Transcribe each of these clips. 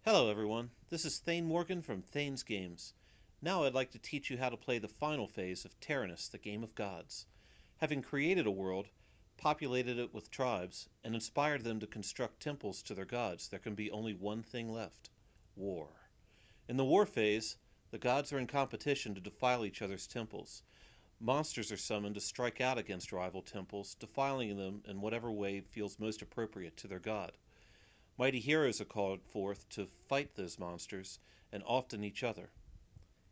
Hello everyone, this is Thane Morgan from Thane's Games. Now I'd like to teach you how to play the final phase of Terrenus, the Game of Gods. Having created a world, populated it with tribes, and inspired them to construct temples to their gods, there can be only one thing left: war. In the war phase, the gods are in competition to defile each other's temples. Monsters are summoned to strike out against rival temples, defiling them in whatever way feels most appropriate to their god. Mighty heroes are called forth to fight those monsters, and often each other.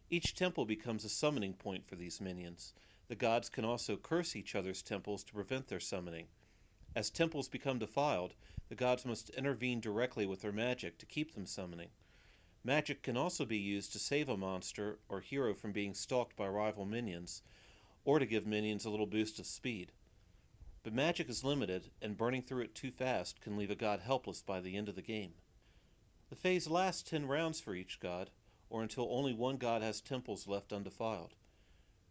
Each temple becomes a summoning point for these minions. The gods can also curse each other's temples to prevent their summoning. As temples become defiled, the gods must intervene directly with their magic to keep them summoning. Magic can also be used to save a monster or hero from being stalked by rival minions, or to give minions a little boost of speed. But magic is limited, and burning through it too fast can leave a god helpless by the end of the game. The phase lasts 10 rounds for each god, or until only one god has temples left undefiled.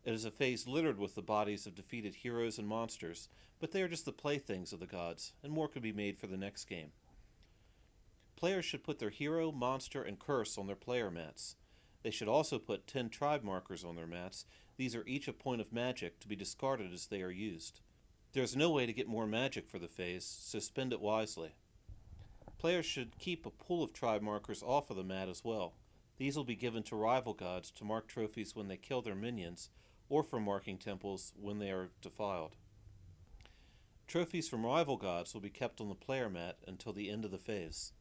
It is a phase littered with the bodies of defeated heroes and monsters, but they are just the playthings of the gods, and more could be made for the next game. Players should put their hero, monster, and curse on their player mats. They should also put 10 tribe markers on their mats. These are each a point of magic to be discarded as they are used. There is no way to get more magic for the phase, so spend it wisely. Players should keep a pool of tribe markers off of the mat as well. These will be given to rival gods to mark trophies when they kill their minions, or for marking temples when they are defiled. Trophies from rival gods will be kept on the player mat until the end of the phase.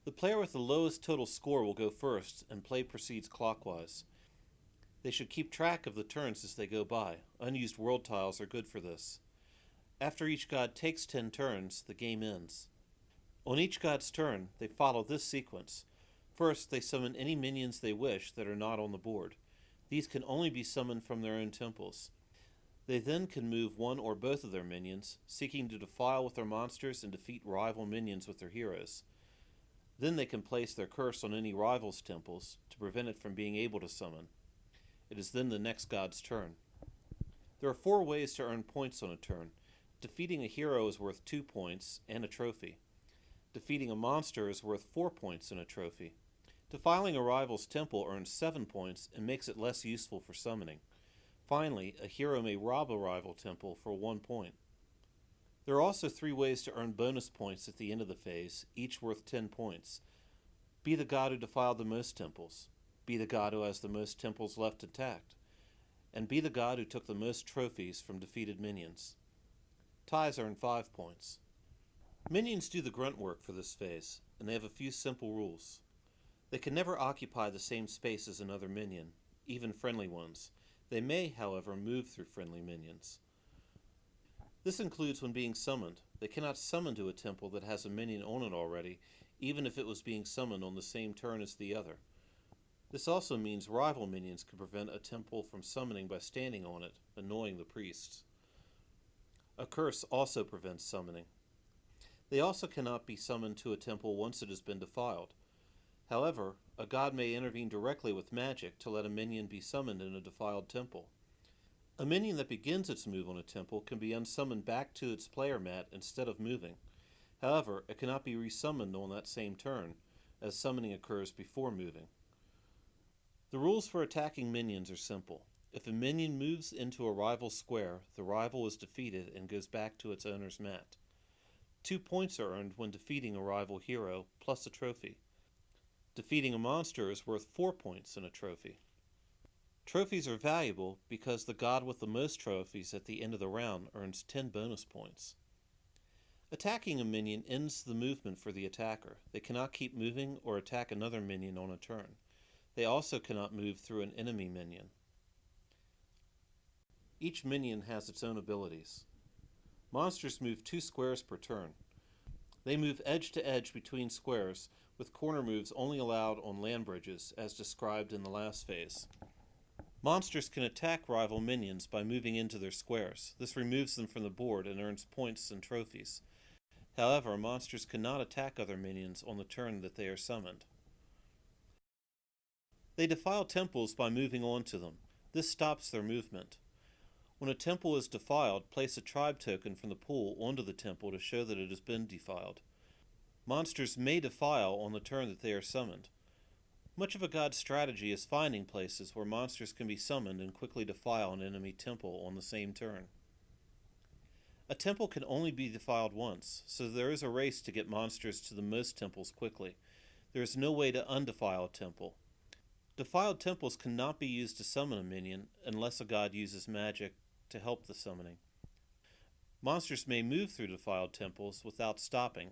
The player with the lowest total score will go first, and play proceeds clockwise. They should keep track of the turns as they go by. Unused world tiles are good for this. After each god takes 10 turns, the game ends. On each god's turn, they follow this sequence. First, they summon any minions they wish that are not on the board. These can only be summoned from their own temples. They then can move one or both of their minions, seeking to defile with their monsters and defeat rival minions with their heroes. Then they can place their curse on any rival's temples to prevent it from being able to summon. It is then the next god's turn. There are 4 ways to earn points on a turn. Defeating a hero is worth 2 points and a trophy. Defeating a monster is worth 4 points and a trophy. Defiling a rival's temple earns 7 points and makes it less useful for summoning. Finally, a hero may rob a rival temple for 1 point. There are also 3 ways to earn bonus points at the end of the phase, each worth 10 points. Be the god who defiled the most temples. Be the god who has the most temples left intact. And be the god who took the most trophies from defeated minions. Ties earn 5 points. Minions do the grunt work for this phase, and they have a few simple rules. They can never occupy the same space as another minion, even friendly ones. They may, however, move through friendly minions. This includes when being summoned. They cannot summon to a temple that has a minion on it already, even if it was being summoned on the same turn as the other. This also means rival minions can prevent a temple from summoning by standing on it, annoying the priests. A curse also prevents summoning. They also cannot be summoned to a temple once it has been defiled. However, a god may intervene directly with magic to let a minion be summoned in a defiled temple. A minion that begins its move on a temple can be unsummoned back to its player mat instead of moving. However, it cannot be resummoned on that same turn, as summoning occurs before moving. The rules for attacking minions are simple. If a minion moves into a rival square, the rival is defeated and goes back to its owner's mat. 2 points are earned when defeating a rival hero, plus a trophy. Defeating a monster is worth 4 points and a trophy. Trophies are valuable because the god with the most trophies at the end of the round earns 10 bonus points. Attacking a minion ends the movement for the attacker. They cannot keep moving or attack another minion on a turn. They also cannot move through an enemy minion. Each minion has its own abilities. Monsters move 2 squares per turn. They move edge to edge between squares, with corner moves only allowed on land bridges, as described in the last phase. Monsters can attack rival minions by moving into their squares. This removes them from the board and earns points and trophies. However, monsters cannot attack other minions on the turn that they are summoned. They defile temples by moving onto them. This stops their movement. When a temple is defiled, place a tribe token from the pool onto the temple to show that it has been defiled. Monsters may defile on the turn that they are summoned. Much of a god's strategy is finding places where monsters can be summoned and quickly defile an enemy temple on the same turn. A temple can only be defiled once, so there is a race to get monsters to the most temples quickly. There is no way to undefile a temple. Defiled temples cannot be used to summon a minion unless a god uses magic to help the summoning. Monsters may move through defiled temples without stopping.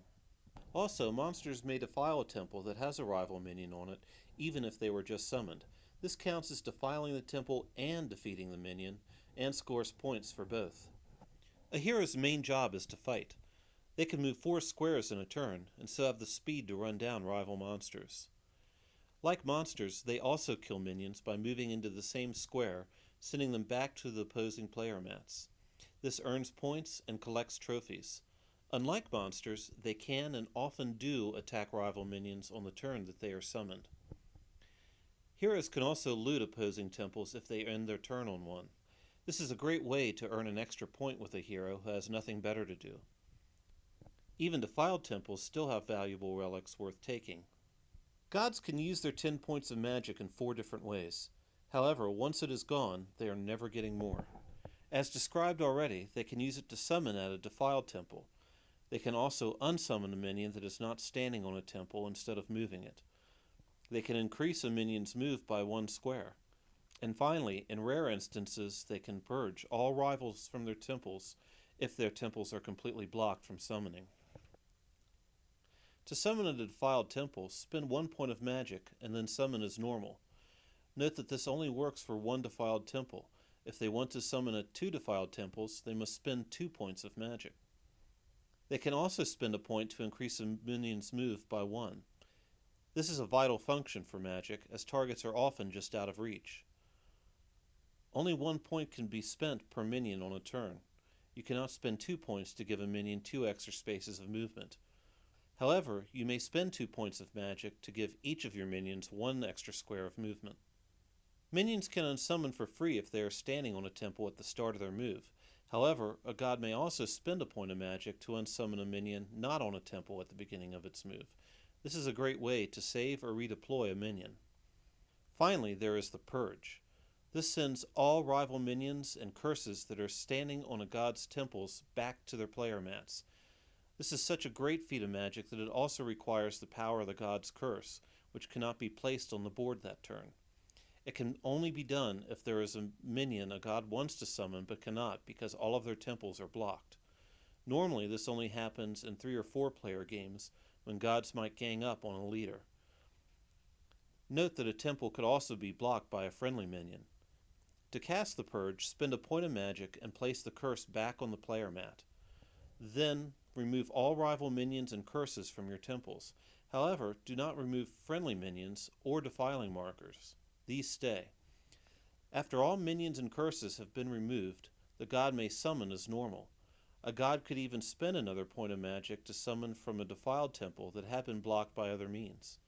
Also, monsters may defile a temple that has a rival minion on it, even if they were just summoned. This counts as defiling the temple and defeating the minion, and scores points for both. A hero's main job is to fight. They can move 4 squares in a turn, and so have the speed to run down rival monsters. Like monsters, they also kill minions by moving into the same square, sending them back to the opposing player mats. This earns points and collects trophies. Unlike monsters, they can and often do attack rival minions on the turn that they are summoned. Heroes can also loot opposing temples if they end their turn on one. This is a great way to earn an extra point with a hero who has nothing better to do. Even defiled temples still have valuable relics worth taking. Gods can use their 10 points of magic in 4 different ways. However, once it is gone, they are never getting more. As described already, they can use it to summon at a defiled temple. They can also unsummon a minion that is not standing on a temple instead of moving it. They can increase a minion's move by 1 square. And finally, in rare instances, they can purge all rivals from their temples if their temples are completely blocked from summoning. To summon a defiled temple, spend 1 point of magic and then summon as normal. Note that this only works for 1 defiled temple. If they want to summon at 2 defiled temples, they must spend 2 points of magic. They can also spend a point to increase a minion's move by 1. This is a vital function for magic, as targets are often just out of reach. Only 1 point can be spent per minion on a turn. You cannot spend 2 points to give a minion 2 extra spaces of movement. However, you may spend 2 points of magic to give each of your minions 1 extra square of movement. Minions can unsummon for free if they are standing on a temple at the start of their move. However, a god may also spend a point of magic to unsummon a minion not on a temple at the beginning of its move. This is a great way to save or redeploy a minion. Finally, there is the Purge. This sends all rival minions and curses that are standing on a god's temples back to their player mats. This is such a great feat of magic that it also requires the power of the god's curse, which cannot be placed on the board that turn. It can only be done if there is a minion a god wants to summon but cannot because all of their temples are blocked. Normally this only happens in 3 or 4 player games when gods might gang up on a leader. Note that a temple could also be blocked by a friendly minion. To cast the Purge, spend a point of magic and place the curse back on the player mat. Then, remove all rival minions and curses from your temples. However, do not remove friendly minions or defiling markers. These stay. After all minions and curses have been removed, the god may summon as normal. A god could even spend another point of magic to summon from a defiled temple that had been blocked by other means.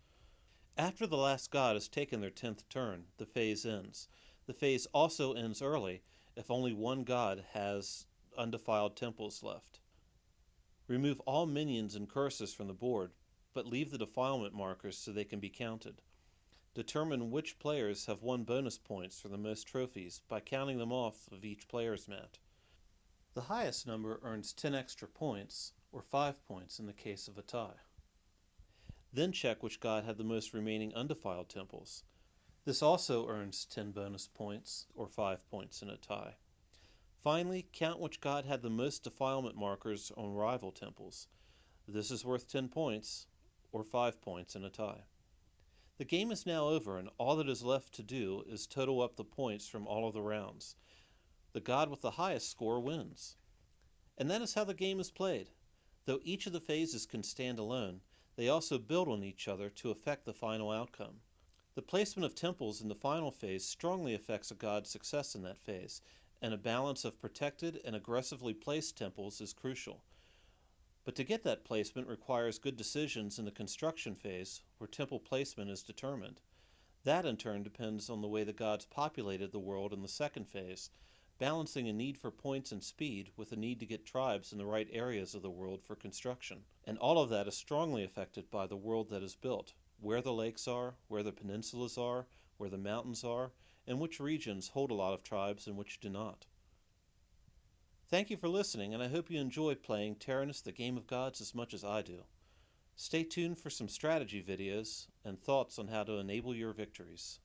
After the last god has taken their 10th turn, the phase ends. The phase also ends early if only 1 god has undefiled temples left. Remove all minions and curses from the board, but leave the defilement markers so they can be counted. Determine which players have won bonus points for the most trophies by counting them off of each player's mat. The highest number earns 10 extra points, or 5 points in the case of a tie. Then check which god had the most remaining undefiled temples. This also earns 10 bonus points, or 5 points in a tie. Finally, count which god had the most defilement markers on rival temples. This is worth 10 points, or 5 points in a tie. The game is now over, and all that is left to do is total up the points from all of the rounds. The god with the highest score wins. And that is how the game is played. Though each of the phases can stand alone, they also build on each other to affect the final outcome. The placement of temples in the final phase strongly affects a god's success in that phase, and a balance of protected and aggressively placed temples is crucial. But to get that placement requires good decisions in the construction phase, where temple placement is determined. That in turn depends on the way the gods populated the world in the second phase. balancing a need for points and speed with a need to get tribes in the right areas of the world for construction. And all of that is strongly affected by the world that is built, where the lakes are, where the peninsulas are, where the mountains are, and which regions hold a lot of tribes and which do not. Thank you for listening, and I hope you enjoy playing Terrenus, the Game of Gods, as much as I do. Stay tuned for some strategy videos and thoughts on how to enable your victories.